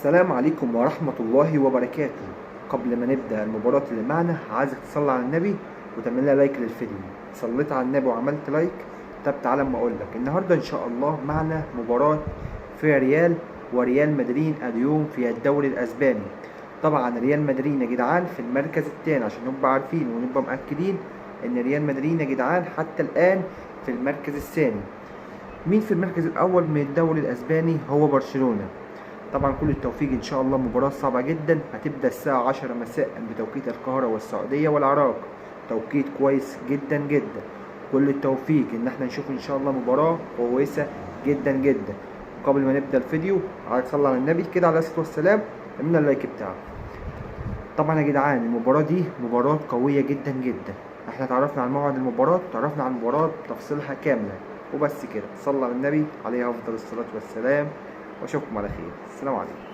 السلام عليكم ورحمة الله وبركاته. قبل ما نبدأ المباراة اللي معنا عايزك تصلي على النبي وتعمل لها لايك للفيديو. صليت على النبي وعملت لايك؟ طب تعالى اما اقول لك النهارده ان شاء الله معنا مباراة في ريال مدريد اليوم في الدوري الاسباني. طبعا ريال مدريد يا جدعان في المركز الثاني عشان نبقى عارفين ونبقى مأكدين ان ريال مدريد يا جدعان حتى الآن في المركز الثاني. مين في المركز الأول من الدوري الاسباني؟ هو برشلونة. طبعا كل التوفيق ان شاء الله. مباراة صعبة جدا هتبدأ الساعة 10 مساء بتوقيت القاهرة والسعودية والعراق، توقيت كويس جدا جدا. كل التوفيق ان احنا نشوف ان شاء الله مباراة كويسة جدا جدا. قبل ما نبدأ الفيديو عايز صلى على النبي كده عليه الصلاة والسلام، اعملنا اللايك بتاعه. طبعا يا جدعان المباراة دي مباراة قوية جدا جدا. احنا تعرفنا عن موعد المباراة، تعرفنا عن المباراة تفصيلها كاملة وبس كده. صلى على النبي عليه افضل الصلاة والسلام واشوفكم على خير. السلام عليكم.